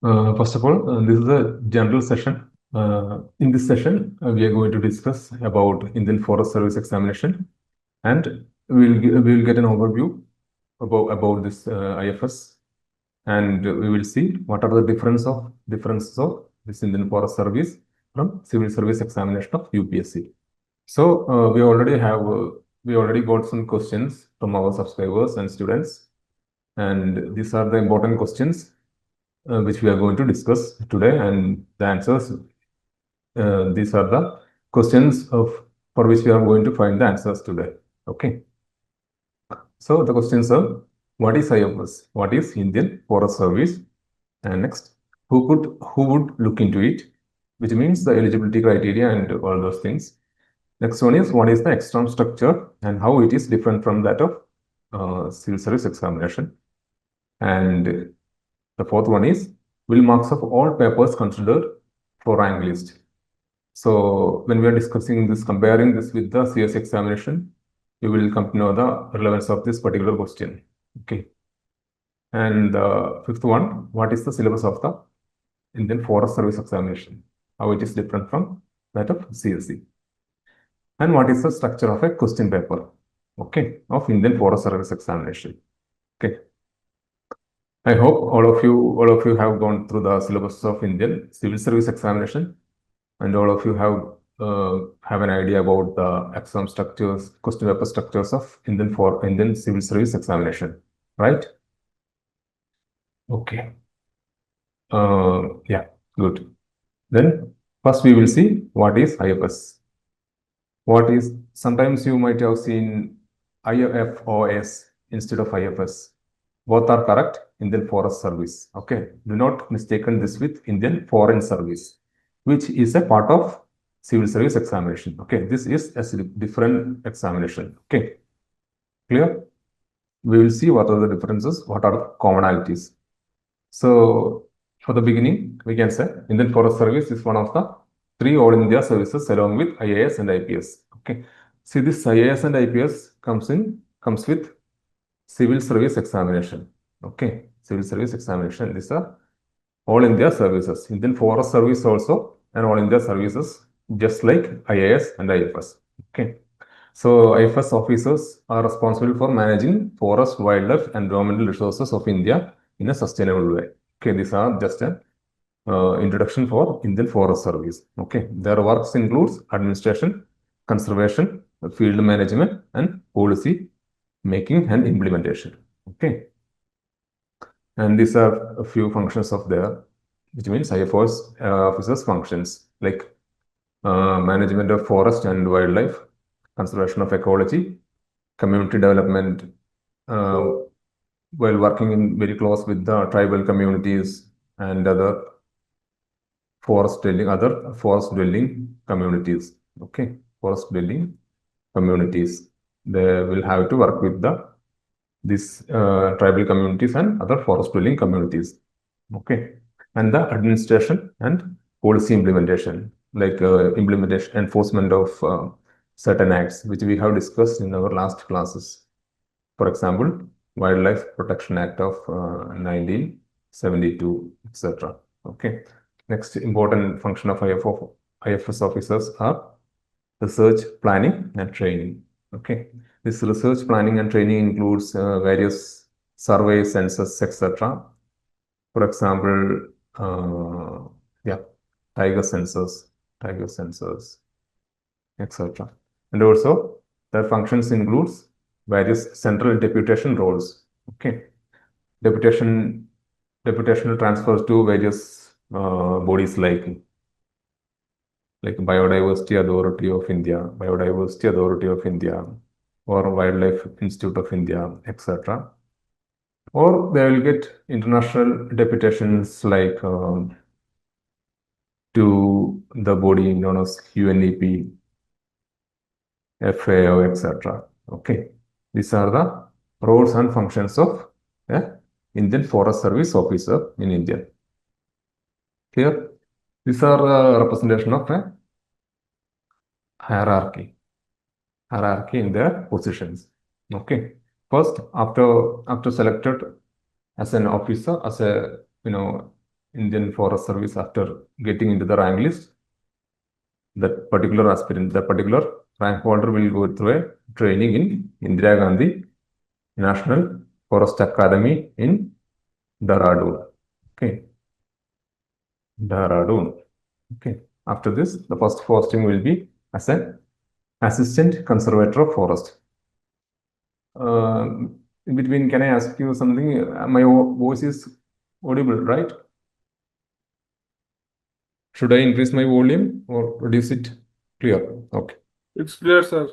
First of all, this is a general session. In this session, we are going to discuss about Indian Forest Service examination, and we will get an overview about this IFS, and we will see what are the differences of this Indian Forest Service from Civil Service examination of UPSC. So we already got some questions from our subscribers and students, and these are the important questions which we are going to discuss today, and the answers. These are the questions for which we are going to find the answers today. Okay. So the questions are: what is IFS? What is Indian Forest Service? And next, who would look into it? Which means the eligibility criteria and all those things. Next one is: what is the exam structure and how it is different from that of civil service examination? And the fourth one is: will marks of all papers considered for rank list? So when we are discussing this, comparing this with the CS examination, you will come to know the relevance of this particular question. Okay. And the fifth one: what is the syllabus of the Indian Forest Service examination? How it is different from that of CSE? And what is the structure of a question paper? Okay, of Indian Forest Service examination. Okay. I hope all of you have gone through the syllabus of Indian Civil Service examination, and all of you have an idea about the exam structures, question paper structures of Indian Civil Service examination, right? Okay. Yeah, good. Then first we will see what is IFS. Sometimes you might have seen IFoS instead of IFS. Both are correct. Indian Forest Service. Okay. Do not mistaken this with Indian Foreign Service, which is a part of civil service examination. Okay. This is a different examination. Okay. Clear? We will see what are the differences, what are the commonalities. So for the beginning, we can say Indian Forest Service is one of the 3 All India services along with IAS and IPS. Okay. See, this IAS and IPS comes with civil service examination. Okay. Civil service examination. These are All India services. Indian Forest Service also and All India services, just like IAS and IFS. Okay. So IFS officers are responsible for managing forest, wildlife, and environmental resources of India in a sustainable way. Okay, these are just an introduction for Indian Forest Service. Okay, their works includes administration, conservation, field management, and policy making and implementation. Okay, and these are a few functions of their, which means IFOS officers functions like management of forest and wildlife, conservation of ecology, community development, while working in very close with the tribal communities and other forest dwelling communities. Okay, forest dwelling communities. They will have to work with these tribal communities and other forest dwelling communities. Okay, and the administration and policy implementation, like implementation enforcement of certain acts, which we have discussed in our last classes. For example, Wildlife Protection Act of 1972, etc. Okay. Next important function of IFS officers are research, planning, and training. Okay. This research, planning, and training includes various surveys, census, etc. For example, yeah, tiger census, etc. And also, their functions includes various central deputation roles. Okay, deputational transfers to various bodies like Biodiversity Authority of India, or Wildlife Institute of India, etc. Or they will get international deputations like to the body known as UNEP, FAO, etc. Okay, these are the roles and functions of an Indian Forest Service officer in India. Here, these are a representation of a hierarchy in their positions. Okay, first after selected as an officer, as a Indian Forest Service after getting into the rank list, that particular aspirant, that particular rank holder will go through a training in Indira Gandhi National Forest Academy in Dehradun. Okay. Dehradun. Okay. After this, the first posting will be as an assistant conservator of forest. In between, can I ask you something? My voice is audible, right? Should I increase my volume or reduce it? Clear. Okay. It's clear, sir.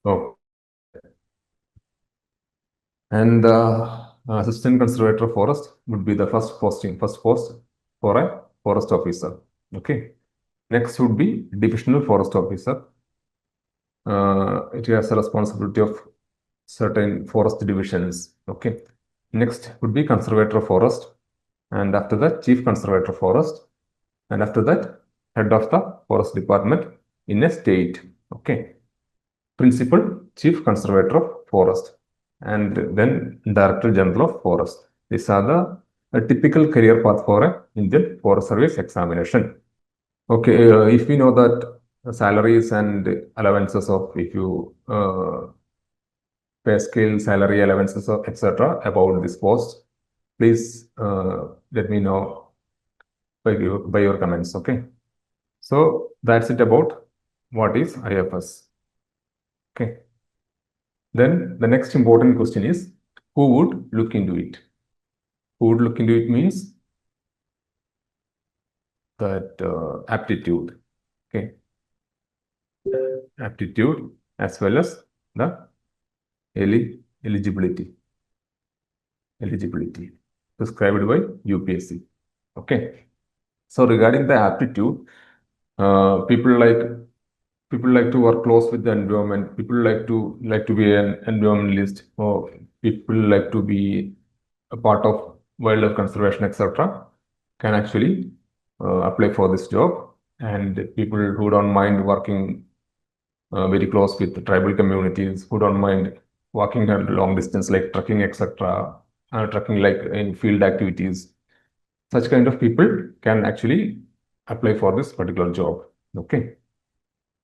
Oh. And the assistant conservator of forest would be the first post for a forest officer. Okay. Next would be divisional forest officer. It has a responsibility of certain forest divisions. Okay. Next would be conservator of forest, and after that, chief conservator of forest, and after that, head of the forest department in a state. Okay. Principal, chief conservator of forest, and then director general of forest. These are the typical career path for a Indian Forest Service examination. Okay, if we know that salaries and allowances of, if you pay scale, salary, allowances of etc. about this post, please let me know by your comments. Okay, so that's it about what is IFoS. Okay, then the next important question is, who would look into it? Who would look into it means that aptitude. Okay, aptitude as well as the eligibility prescribed by UPSC. Okay, so regarding the aptitude, people like to work close with the environment. People like to be an environmentalist, or people like to be a part of wildlife conservation, etc. can actually apply for this job. And people who don't mind working very close with the tribal communities, who don't mind walking a long distance like trekking, etc., trekking like in field activities, such kind of people can actually apply for this particular job. Okay.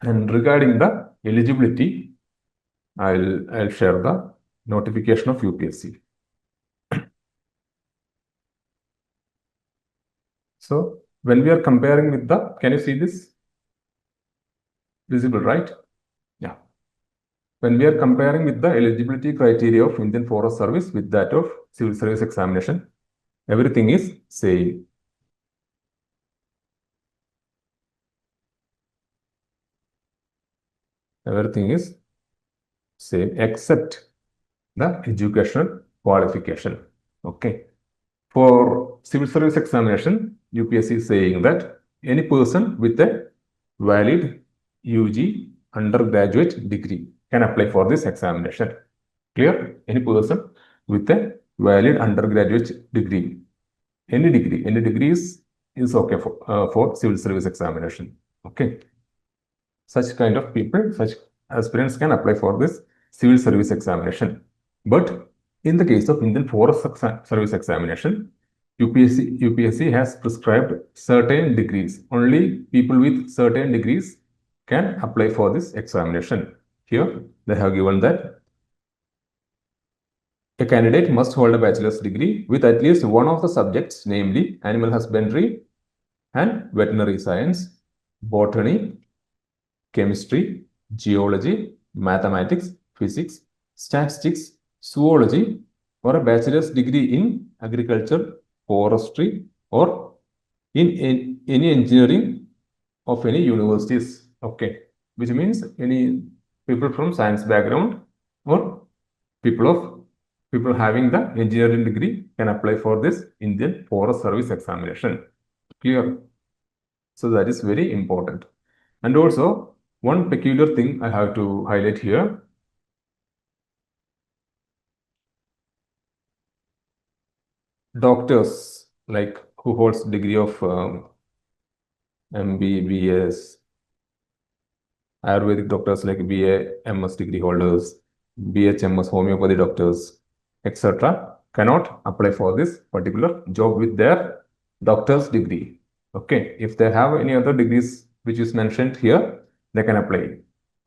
And regarding the eligibility, I'll share the notification of UPSC. So when we are comparing with the, can you see this? Visible, right? Yeah. When we are comparing with the eligibility criteria of Indian Forest Service with that of Civil Service Examination, everything is same. Everything is same except the educational qualification. Okay. For Civil Service Examination, UPSC is saying that any person with a valid UG undergraduate degree can apply for this examination. Clear? Any person with a valid undergraduate degree. Any degree is okay for Civil Service Examination. Okay. Such kind of people, such aspirants can apply for this Civil Service Examination. But in the case of Indian Forest Service Examination, UPSC has prescribed certain degrees. Only people with certain degrees can apply for this examination. Here, they have given that a candidate must hold a bachelor's degree with at least one of the subjects, namely animal husbandry and veterinary science, botany, chemistry, geology, mathematics, physics, statistics, zoology, or a bachelor's degree in agriculture, forestry, or in any engineering of any universities. Okay, which means any people from science background or people having the engineering degree can apply for this Indian Forest Service Examination. Clear? So that is very important. And also, one peculiar thing I have to highlight here. Doctors, like who holds degree of MBBS, Ayurvedic doctors like BA, MS degree holders, BHMS homeopathy doctors, etc. cannot apply for this particular job with their doctor's degree. Okay, if they have any other degrees which is mentioned here, they can apply.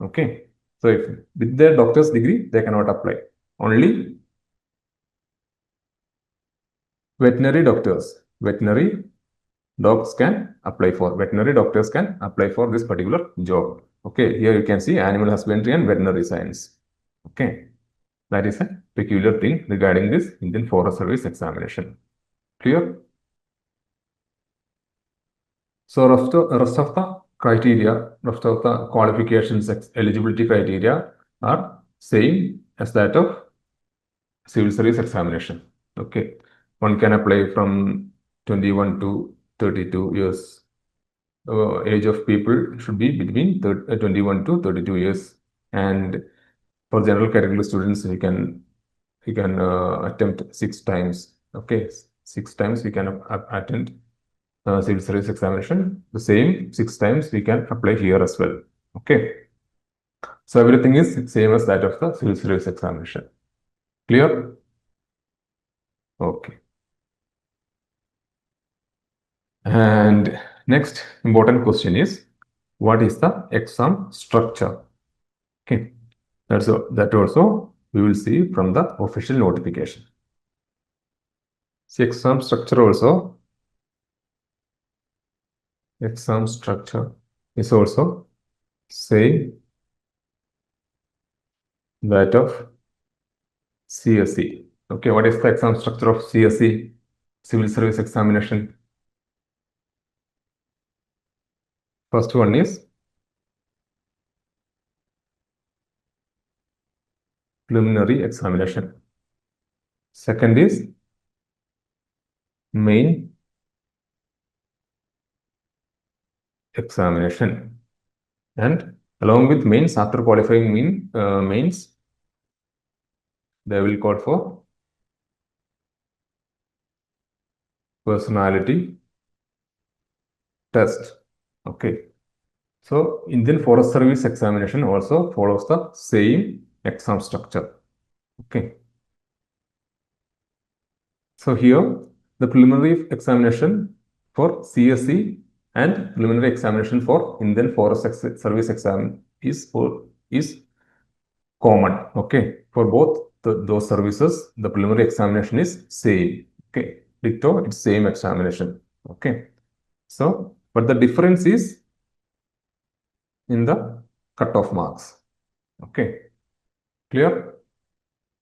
Okay, so if with their doctor's degree, they cannot apply. Only veterinary doctors, veterinary dogs can apply for, veterinary doctors can apply for this particular job. Okay, here you can see animal husbandry and veterinary science. Okay, that is a peculiar thing regarding this Indian Forest Service examination. Clear? So rest of the criteria, rest of the qualifications, eligibility criteria are same as that of civil service examination. Okay, one can apply from 21 to 32 years. Age of people should be between 21 to 32 years, and for general category students, you can attempt 6 times. Okay, 6 times we can attend civil service examination. The same 6 times we can apply here as well. Okay, so everything is same as that of the civil service examination. Clear? Okay. And next important question is, what is the exam structure? Okay, that also we will see from the official notification. See, exam structure also is also same that of CSE. Okay, what is the exam structure of CSE, Civil Service Examination? First one is preliminary examination. Second is main examination. And along with mains, after qualifying mains, they will call for personality test. Okay. So Indian Forest Service examination also follows the same exam structure. Okay. So here the preliminary examination for CSE and preliminary examination for Indian Forest Service exam is common. Okay. For both those services, the preliminary examination is same. Okay. Dicto, it's same examination. Okay. So, but the difference is in the cutoff marks. Okay, clear?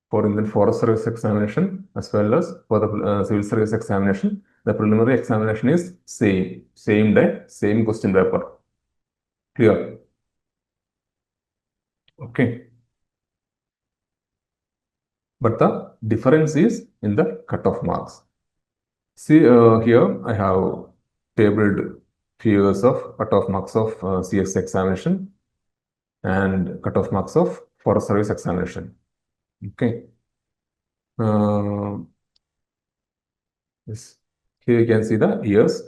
For Indian Forest Service examination as well as for the civil service examination, the preliminary examination is same day, same question paper. Clear? Okay. But the difference is in the cutoff marks. See, here I have tabled few years of cutoff marks of CS examination and cutoff marks of Forest Service examination. Okay. Yes. Here you can see the years,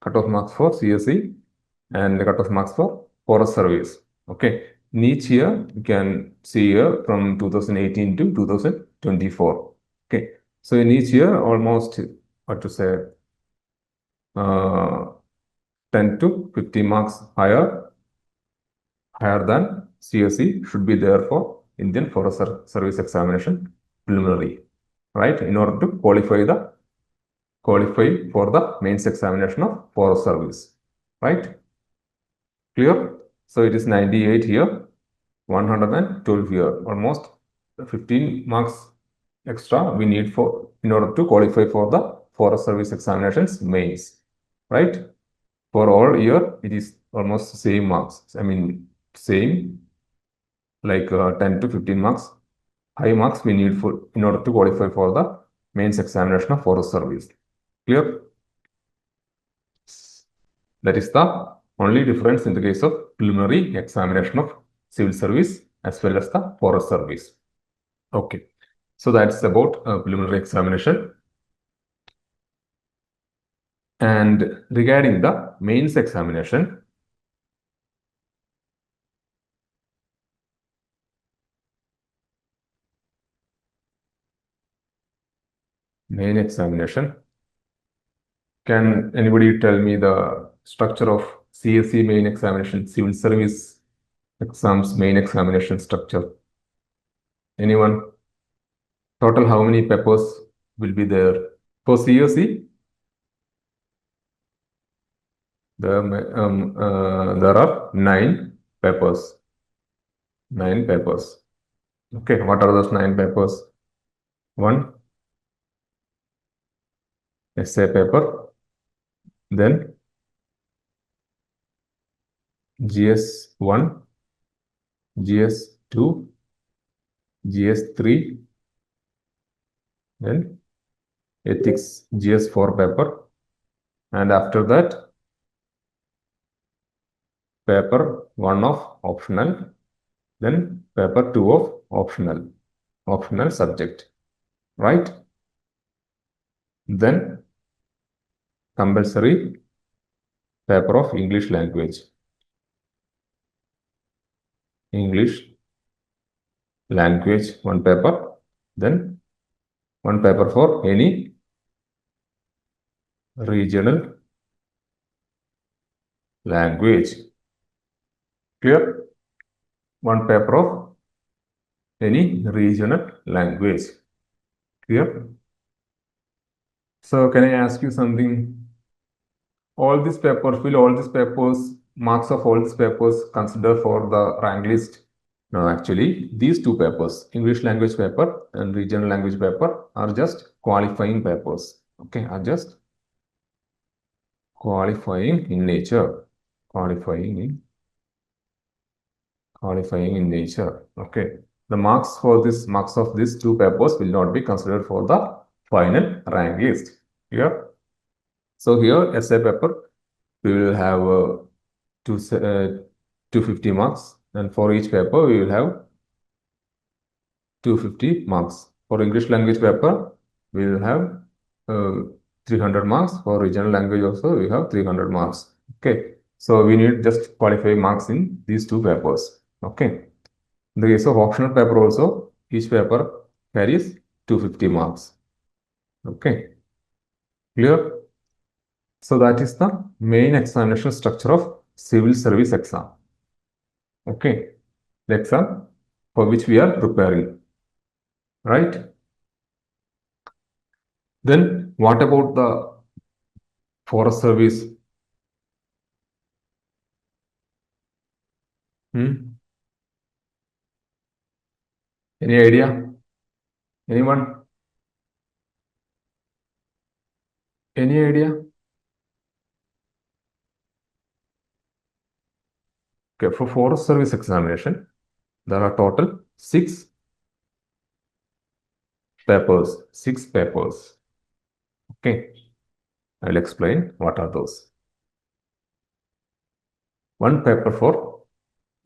cutoff marks for CSE and the cutoff marks for Forest Service. Okay. In each year, you can see here from 2018 to 2024. Okay. So in each year, almost what to say, 10 to 50 marks higher than CSE should be there for Indian Forest Service examination preliminary, right? In order to qualify for the mains examination of Forest Service, right? Clear? So it is 98 here, 112 here, almost 15 marks extra we need for in order to qualify for the Forest Service examinations mains, right? For all year, it is almost same marks. I mean, same like 10 to 15 marks, high marks we need for in order to qualify for the mains examination of Forest Service. Clear? That is the only difference in the case of preliminary examination of civil service as well as the forest service. Okay, so that's about preliminary examination. And regarding the mains examination, main examination, Can anybody tell me the structure of CSE main examination, civil service exams main examination structure? Anyone? Total how many papers will be there? For CSE, there are 9 papers. 9 papers. Okay, what are those 9 papers? One essay paper, then GS1, GS2, GS3, then ethics GS4 paper, and after that paper 1 of optional, then paper 2 of optional subject, right? Then compulsory paper of English language. English language 1 paper, then 1 paper for any regional language. Clear? 1 paper of any regional language. Clear? So can I ask you something? All these papers, will all these papers, marks of all these papers consider for the rank list? No, actually, these 2 papers, English language paper and regional language paper, are just qualifying papers. Okay, are just qualifying in nature. Qualifying in nature. Okay. The marks of these 2 papers will not be considered for the final rank list. Here. So here, essay paper, we will have 250 marks, and for each paper we will have 250 marks. For English language paper, we will have 300 marks. For regional language also, we have 300 marks. Okay. So we need just qualify marks in these 2 papers. Okay. In the case of optional paper also, each paper carries 250 marks. Okay. Clear? So that is the main examination structure of civil service exam. Okay. The exam for which we are preparing. Right? Then what about the forest service? Any idea? Anyone? Any idea? Okay, for forest service examination, there are total 6 papers. 6 papers. Okay. I'll explain what are those. 1 paper for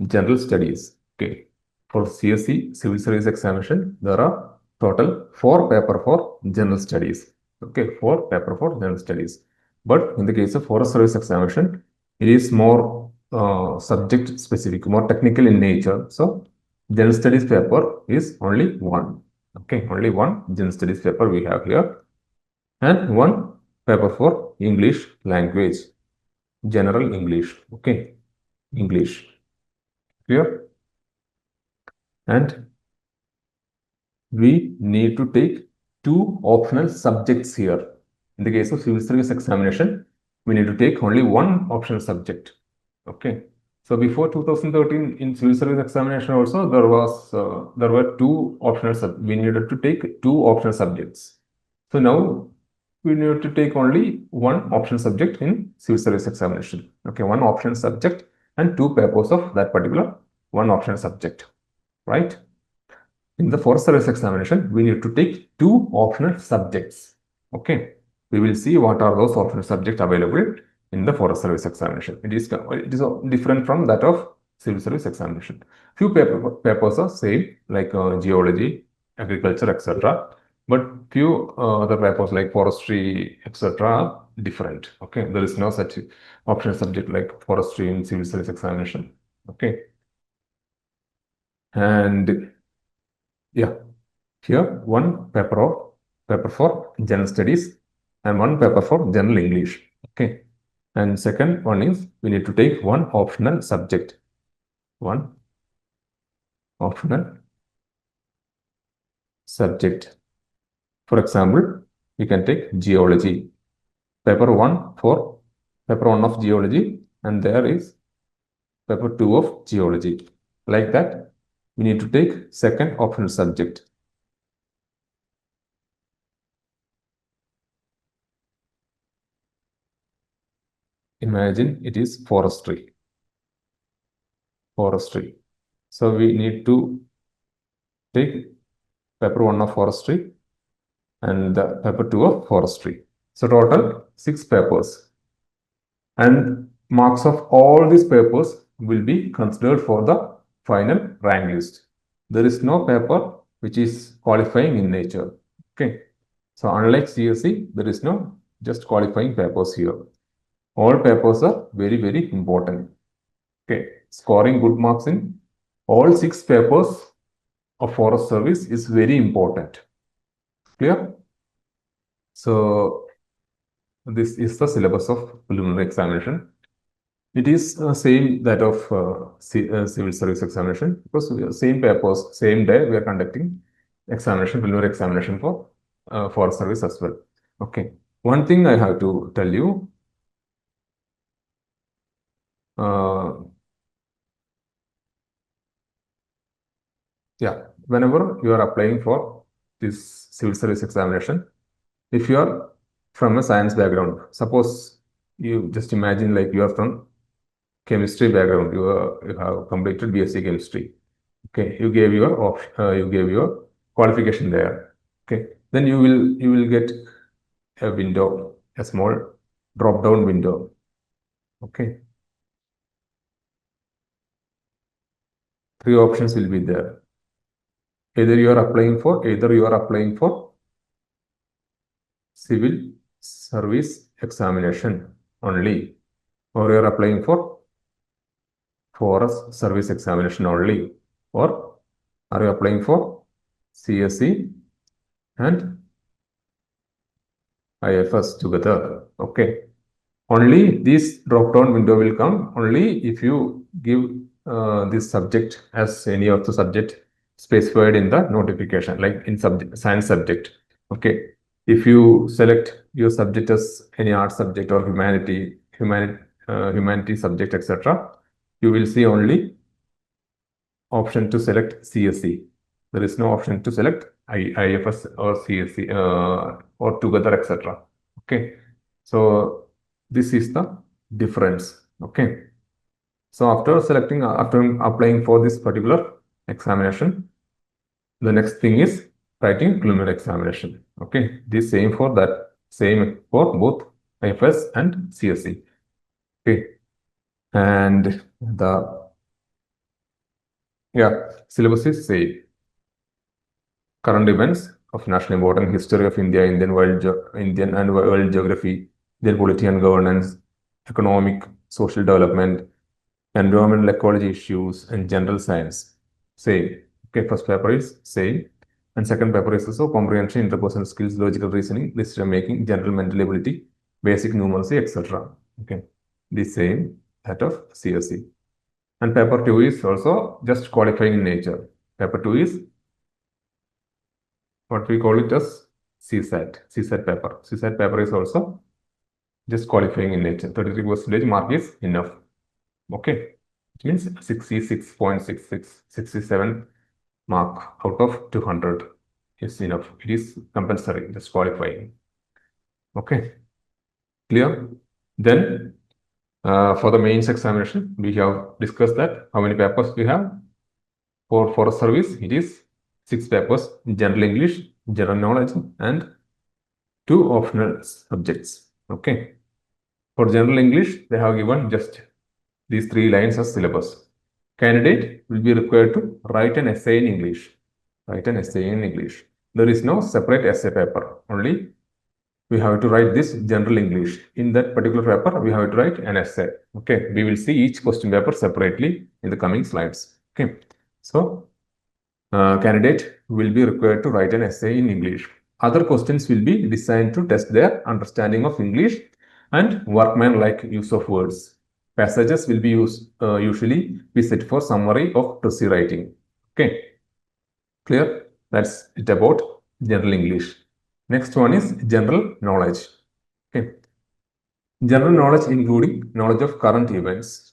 general studies. Okay. For CSE, civil service examination, there are total 4 paper for general studies. Okay, 4 paper for general studies. But in the case of forest service examination, it is more subject specific, more technical in nature. So general studies paper is only 1. Okay, only 1 general studies paper we have here, and 1 paper for English language, general English. Okay, English. Clear? And we need to take 2 optional subjects here. In the case of civil service examination, we need to take only 1 optional subject. Okay. So before 2013 in civil service examination also there were 2 optional we needed to take 2 optional subjects. So now we need to take only 1 optional subject in civil service examination. Okay, 1 optional subject and 2 papers of that particular 1 optional subject, right? In the forest service examination, we need to take 2 optional subjects. Okay, we will see what are those optional subjects available in the forest service examination. It is different from that of civil service examination. Few papers are same, like geology, agriculture, etc. But few other papers like forestry, etc. are different. Okay, there is no such optional subject like forestry in civil service examination. Okay, and yeah, here 1 paper for general studies and one paper for general English. Okay. And second one is we need to take one optional subject. One optional subject. For example, we can take geology. Paper 1 of geology, and there is paper 2 of geology. Like that, we need to take second optional subject. Imagine it is forestry. So we need to take paper 1 of forestry and the paper 2 of forestry. So total 6 papers. And marks of all these papers will be considered for the final rank list. There is no paper which is qualifying in nature. Okay. So unlike CSE, there is no just qualifying papers here. All papers are very, very important. Okay. Scoring good marks in all 6 papers of forest service is very important. Clear? So this is the syllabus of preliminary examination. It is same that of civil service examination, because we are same papers, same day we are conducting examination, preliminary examination for forest service as well. Okay. One thing I have to tell you, yeah, whenever you are applying for this civil service examination, if you are from a science background, suppose you just imagine like you are from chemistry background, you have completed BSc chemistry. Okay, you gave your qualification there. Okay, then you will get a window, a small drop down window. Okay, 3 options will be there. Either you are applying for civil service examination only, or you are applying for forest service examination only, or are you applying for CSE and IFoS together. Okay. Only this drop down window will come only if you give this subject as any of the subject specified in the notification, like in science subject. Okay. If you select your subject as any art subject or humanity subject, etc., you will see only option to select CSE. There is no option to select IFoS or CSE or together, etc. Okay. So this is the difference. Okay. So after applying for this particular examination, the next thing is writing preliminary examination. Okay. This same for both IFoS and CSE. Okay. And the syllabus is same. Current events of national importance, history of India, Indian and world geography, their polity and governance, economic, social development, environmental ecology issues, and general science. Same. Okay, first paper is same. And second paper is also comprehension, interpersonal skills, logical reasoning, decision making, general mental ability, basic numeracy, etc. Okay, the same that of CSE. And paper 2 is also just qualifying in nature. Paper 2 is what we call it as CSAT paper. CSAT paper is also just qualifying in nature. 33% mark is enough. Okay, it means 66.66, 67 mark out of 200 is enough. It is compulsory, just qualifying. Okay, clear? Then for the mains examination, we have discussed that how many papers we have. For forest service, it is 6 papers: general English, general knowledge, and 2 optional subjects. Okay. For general English, they have given just these 3 lines as syllabus. Candidate will be required to write an essay in English. There is no separate essay paper. Only we have to write this general English. In that particular paper, we have to write an essay. Okay. We will see each question paper separately in the coming slides. Okay. So, candidate will be required to write an essay in English. other questions will be designed to test their understanding of English and workman-like use of words. Passages will be usually be set for summary of precis writing. Okay, clear? That's it about general English. Next one is general knowledge. Okay, general knowledge including knowledge of current events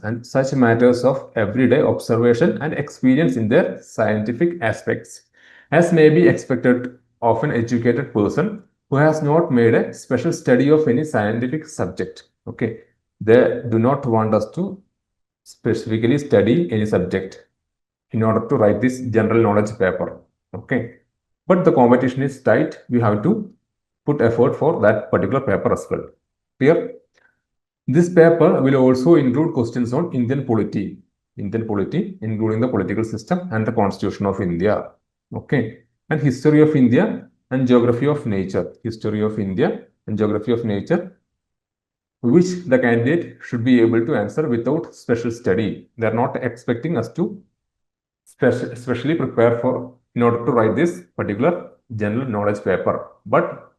and such matters of everyday observation and experience in their scientific aspects, as may be expected of an educated person who has not made a special study of any scientific subject. Okay, they do not want us to specifically study any subject in order to write this general knowledge paper. Okay, but the competition is tight. We have to put effort for that particular paper as well. Clear? This paper will also include questions on Indian polity, including the political system and the constitution of India. Okay, and history of India and geography of nature. History of India and geography of nature, which the candidate should be able to answer without special study. They are not expecting us to specially prepare for in order to write this particular general knowledge paper. But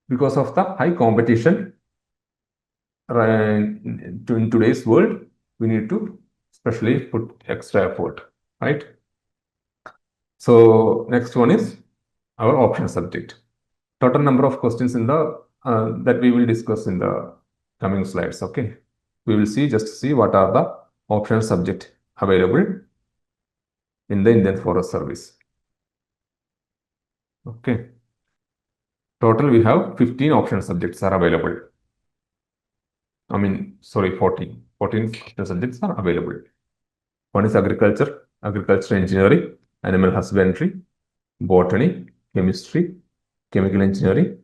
because of the high competition in today's world, we need to specially put extra effort, right? So next one is our option subject. Total number of questions in the that we will discuss in the coming slides. Okay, we will see what are the optional subject available in the Indian Forest Service. Okay, total we have 15 optional subjects are available. 14 optional subjects are available. One is agriculture, engineering, animal husbandry, botany, chemistry, chemical engineering,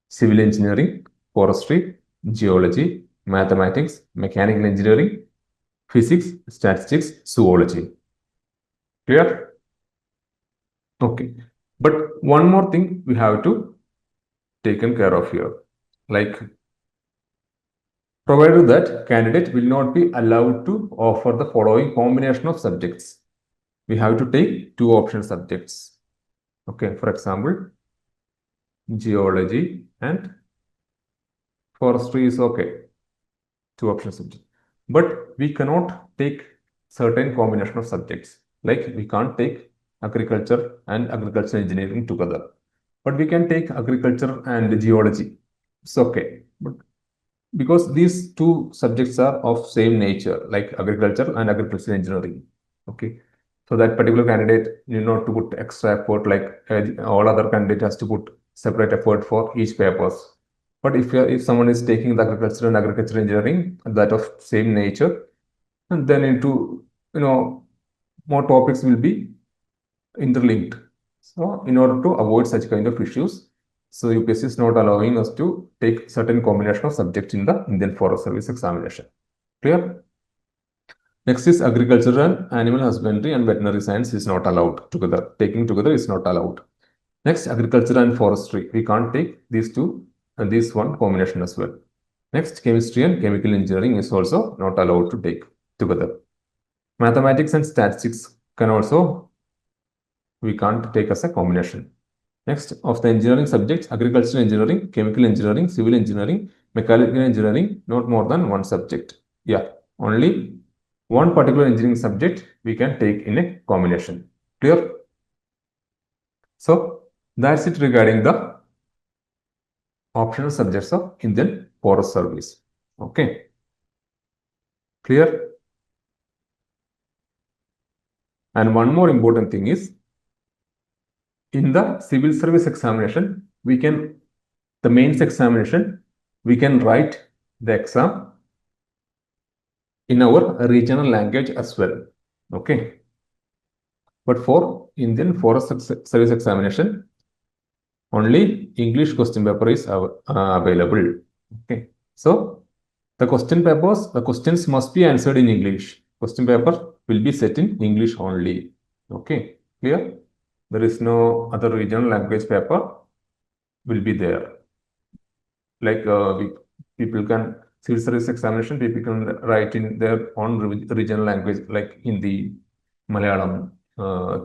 civil engineering, forestry, geology, mathematics, mechanical engineering, physics, statistics, zoology. Clear? Okay. But one more thing we have to taken care of here. Like, provided that candidate will not be allowed to offer the following combination of subjects. We have to take two optional subjects. Okay, for example, geology and forestry is okay, two optional subjects. But we cannot take certain combination of subjects. Like, we can't take agriculture and agricultural engineering together. But we can take agriculture and geology. It's okay. But because these two subjects are of same nature, like agriculture and agricultural engineering. Okay, so that particular candidate need not to put extra effort, like all other candidate has to put separate effort for each papers. But if someone is taking the agriculture and agricultural engineering that of same nature, and then into more topics will be interlinked. So in order to avoid such kind of issues, so UPSC is not allowing us to take certain combination of subjects in the Indian Forest Service examination. Clear? Next is agriculture and animal husbandry and veterinary science is not allowed together. Taking together is not allowed. Next, agriculture and forestry. We can't take these two and this one combination as well. Next, chemistry and chemical engineering is also not allowed to take together. Mathematics and statistics can also, we can't take as a combination. Next, of the engineering subjects, agricultural engineering, chemical engineering, civil engineering, mechanical engineering, not more than one subject. Yeah, only one particular engineering subject we can take in a combination. Clear? So that's it regarding the optional subjects of Indian Forest Service. Okay. Clear? And one more important thing is, in the civil service examination, the mains examination, we can write the exam in our regional language as well. Okay. But for Indian Forest Service examination, only English question paper is available. Okay. So the questions must be answered in English. Question paper will be set in English only. Okay. Clear? There is no other regional language paper will be there. Like civil service examination, people can write in their own regional language like Hindi, Malayalam,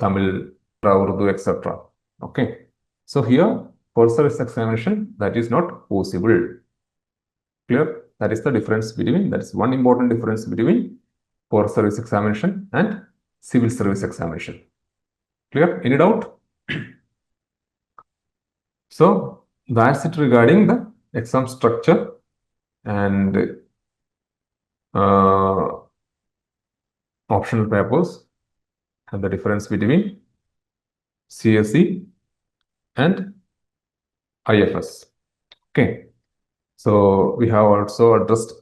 Tamil, Urdu, etc. Okay. So here, for service examination, that is not possible. Clear? That is the difference between, that is one important difference between for service examination and civil service examination. Clear? Any doubt? So that's it regarding the exam structure and optional papers and the difference between CSE and IFoS. Okay. So we have also addressed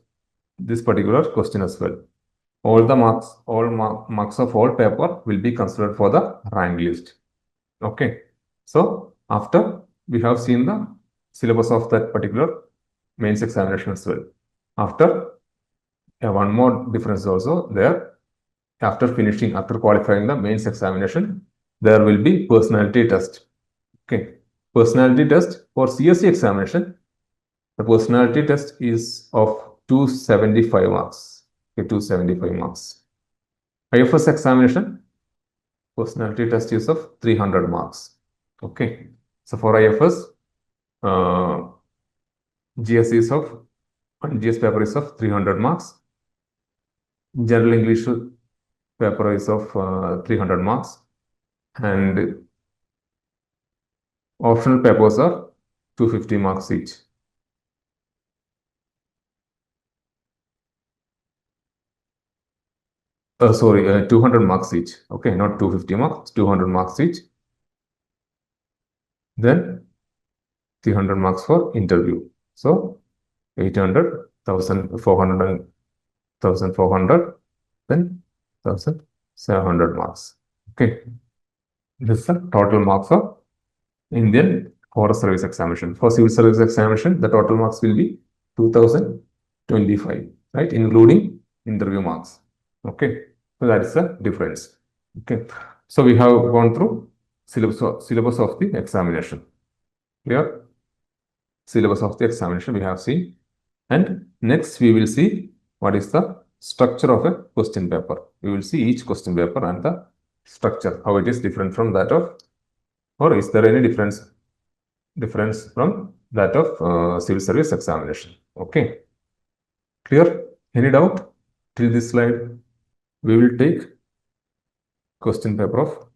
this particular question as well. All marks of all paper will be considered for the rank list. Okay. So after we have seen the syllabus of that particular mains examination as well. After one more difference also there. After qualifying the mains examination, there will be personality test. Okay. Personality test for CSE examination, the personality test is of 275 marks. Okay, 275 marks. IFoS examination, personality test is of 300 marks. Okay. So for IFoS, GS paper is of 300 marks. General English paper is of 300 marks. And optional papers are 250 marks each. Sorry, 200 marks each. Okay, not 250 marks, 200 marks each. Then 300 marks for interview. So 800, 1400, 1400, then 1700 marks. Okay. This is the total marks of Indian Forest Service examination. For civil service examination, the total marks will be 2025, right? Including interview marks. Okay. So that is the difference. Okay. So we have gone through syllabus of the examination. Clear? Syllabus of the examination we have seen. And next we will see what is the structure of a question paper. We will see each question paper and the structure, how it is different from that of, or is there any difference from that of civil service examination. Okay. Clear? Any doubt? Till this slide, we will take question paper of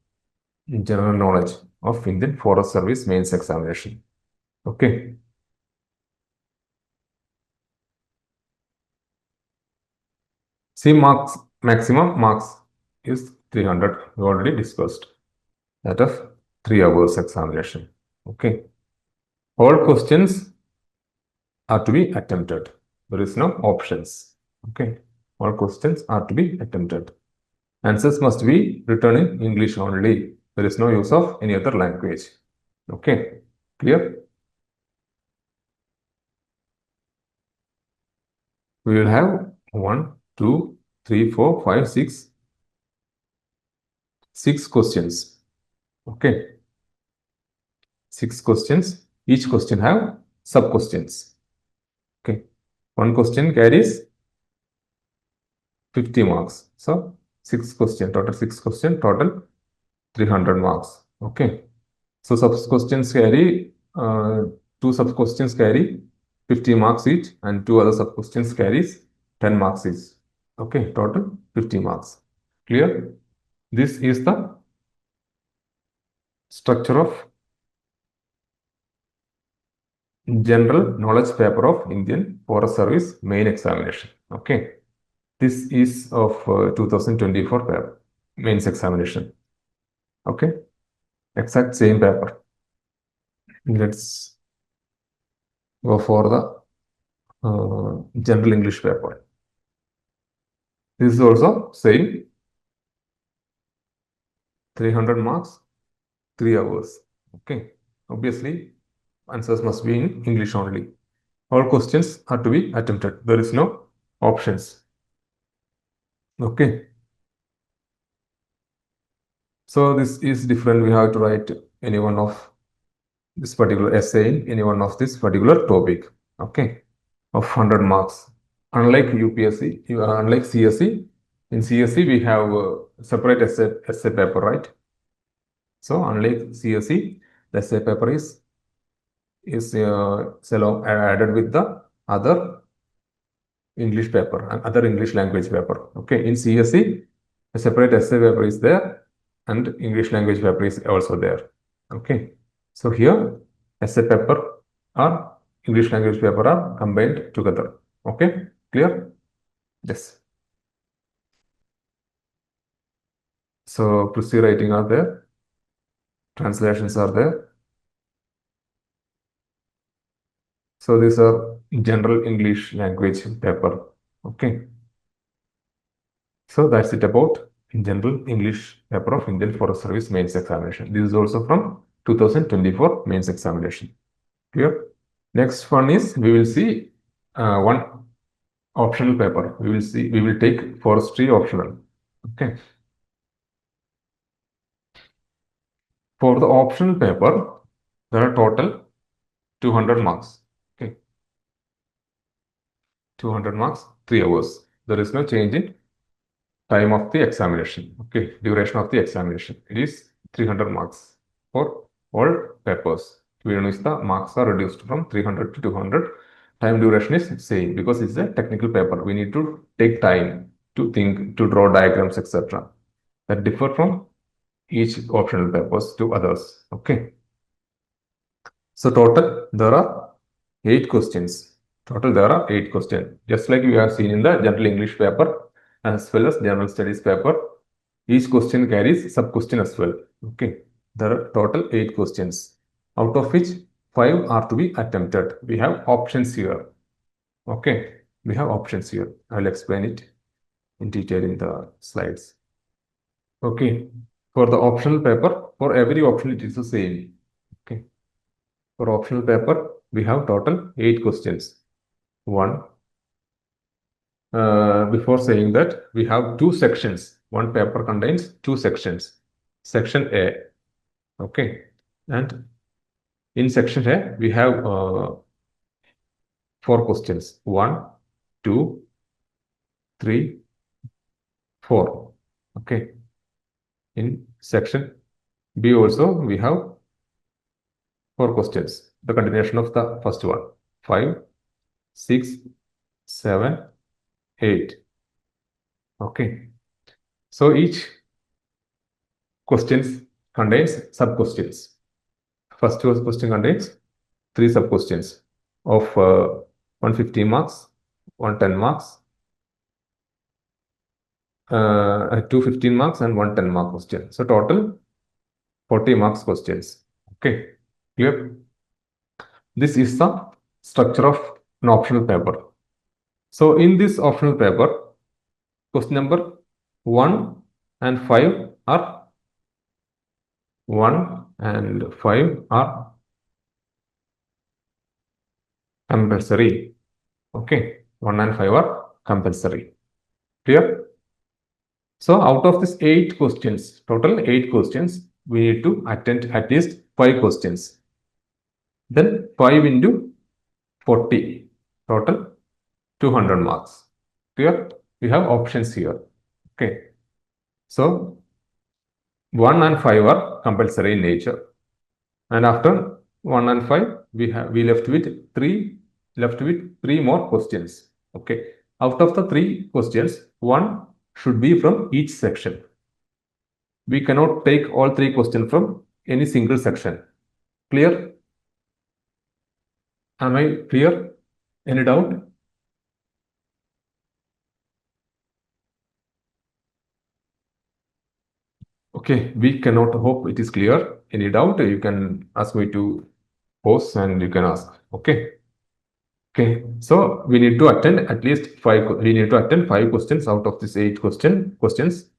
general knowledge of Indian Forest Service mains examination. Okay. See, maximum marks is 300. We already discussed that of 3 hours examination. Okay. All questions are to be attempted. There is no options. Okay. All questions are to be attempted. Answers must be written in English only. There is no use of any other language. Okay. Clear? We will have 1, 2, 3, 4, 5, 6 questions. Okay. 6 questions. Each question have sub questions. Okay. One question carries 50 marks. So 6 question, total 6 question, total 300 marks. Okay. So sub questions carry 2 sub questions carry 50 marks each, and 2 other sub questions carries 10 marks each. Okay, total 50 marks. Clear? This is the structure of general knowledge paper of Indian Forest Service main examination. Okay. This is of 2024 paper, mains examination. Okay. Exact same paper. Let's go for the general English paper. This is also same. 300 marks, 3 hours. Okay. Obviously, answers must be in English only. All questions are to be attempted. There is no options. Okay. So this is different. We have to write any one of this particular essay in any one of this particular topic. Okay. Of 100 marks. Unlike UPSC, unlike CSE, in CSE we have a separate essay paper, right? So unlike CSE, the essay paper is added with the other English paper and other English language paper. Okay, in CSE, a separate essay paper is there and English language paper is also there. Okay, so here essay paper or English language paper are combined together. Okay, clear? Yes. So procedure writing are there, translations are there. So these are general English language paper. Okay. So that's it about in general English paper of Indian Forest Service mains examination. This is also from 2024 mains examination. Clear? Next one is we will see one optional paper. We will take forestry optional. Okay. For the optional paper, there are total 200 marks. Okay. 200 marks, 3 hours. There is no change in time of the examination. Okay, duration of the examination. It is 300 marks for all papers. We notice the marks are reduced from 300 to 200. Time duration is same because it's a technical paper. We need to take time to think, to draw diagrams, etc. That differ from each optional papers to others. Okay. So total there are 8 questions. Total there are 8 questions. Just like we have seen in the general English paper as well as general studies paper. Each question carries sub-question as well. Okay. There are total 8 questions, out of which 5 are to be attempted. We have options here. Okay. We have options here. I will explain it in detail in the slides. Okay. For the optional paper, for every option it is the same. Okay. For optional paper, we have total 8 questions. Before saying that, we have 2 sections. One paper contains 2 sections. Section A. Okay. And in section A, we have 4 questions. 1, 2, 3, 4. Okay. In section B also, we have 4 questions. The continuation of the first one. 5, 6, 7, 8. Okay. So each questions contains sub-questions. First question contains 3 sub-questions of 150 marks, 110 marks, 215 marks and 110 mark question. So total 40 marks questions. Okay, clear? This is the structure of an optional paper. So in this optional paper, question number 1 and 5 are compulsory. Okay, 1 and 5 are compulsory. Clear? So out of these 8 questions, total 8 questions, we need to attend at least 5 questions. Then 5 into 40, total 200 marks. Clear? We have options here. Okay. So 1 and 5 are compulsory in nature. And after 1 and 5, we left with 3 more questions. Okay. Out of the 3 questions, 1 should be from each section. We cannot take all 3 questions from any single section. Clear? Am I clear? Any doubt? Okay, we cannot hope it is clear. Any doubt, you can ask me to pause and you can ask. Okay. Okay, so we need to attend at least 5. We need to attend 5 questions out of these 8 questions,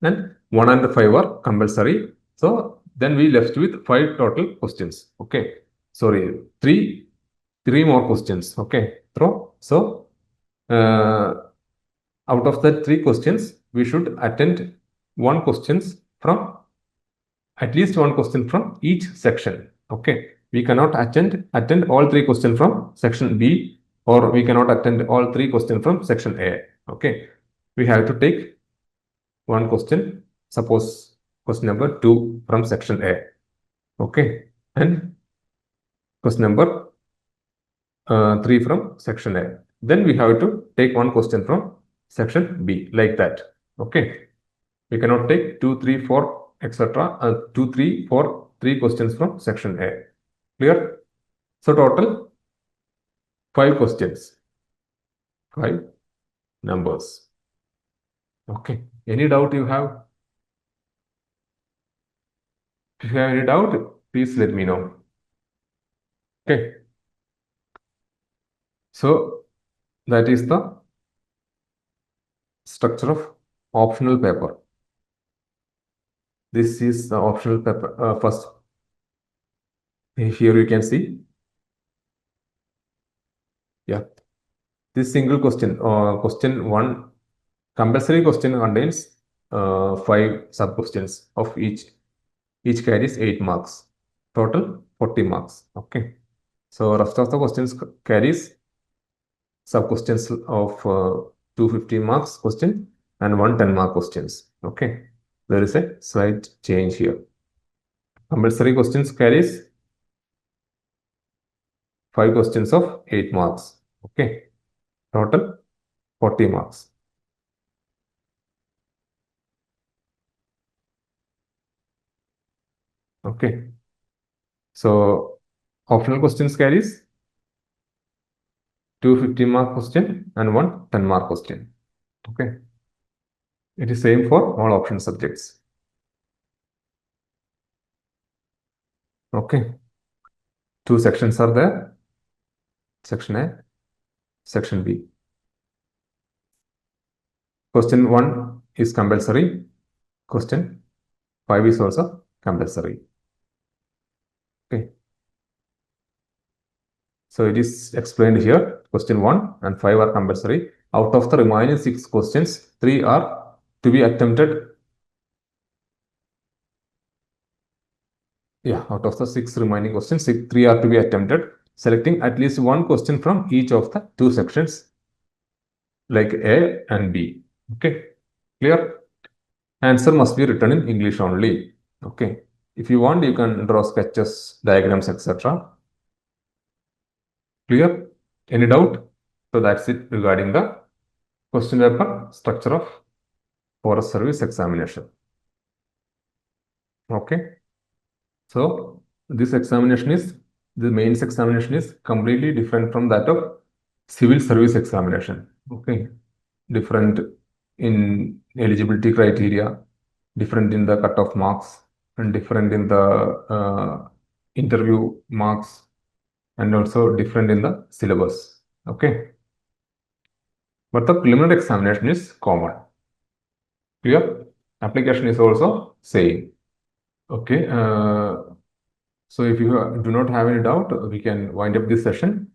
and 1 and 5 are compulsory. So then we left with 5 total questions. Okay, sorry, 3 more questions. Okay, so out of the 3 questions, we should attend at least one question from each section. Okay, we cannot attend all 3 questions from section B, or we cannot attend all 3 questions from section A. Okay, we have to take one question, suppose question number 2 from section A. Okay, and question number 3 from section A. Then we have to take one question from section B, like that. Okay, we cannot take 2, 3, 4, etc. 2, 3, 4, 3 questions from section A. Clear? So total 5 questions, 5 numbers. Okay, any doubt you have? If you have any doubt, please let me know. Okay, so that is the structure of optional paper. This is the optional paper. First, here you can see, yeah, this single question, question 1, compulsory question contains 5 sub questions of each carries 8 marks, total 40 marks. Okay, so rest of the questions carries sub questions of 250 marks question and 110 mark questions. Okay, there is a slight change here. Compulsory questions carries 5 questions of 8 marks. Okay, total 40 marks. Okay, so optional questions carries 250-mark question and 110-mark question. Okay, it is same for all option subjects. Okay, 2 sections are there, section A, section B. Question 1 is compulsory, question 5 is also compulsory. Okay, so it is explained here. Question 1 and 5 are compulsory. Out of the remaining 6 questions, 3 are to be attempted. Yeah, out of the 6 remaining questions, 3 are to be attempted, selecting at least 1 question from each of the 2 sections, like A and B. Okay, clear? Answer must be written in English only. Okay, if you want, you can draw sketches, diagrams, etc. Clear? Any doubt? So that's it regarding the question paper structure of forest service examination. Okay, so this examination is, the mains examination is completely different from that of civil service examination. Okay, different in eligibility criteria, different in the cutoff marks, and different in the interview marks, and also different in the syllabus. Okay, but the preliminary examination is common. Clear? Application is also same. Okay, so if you do not have any doubt, we can wind up this session.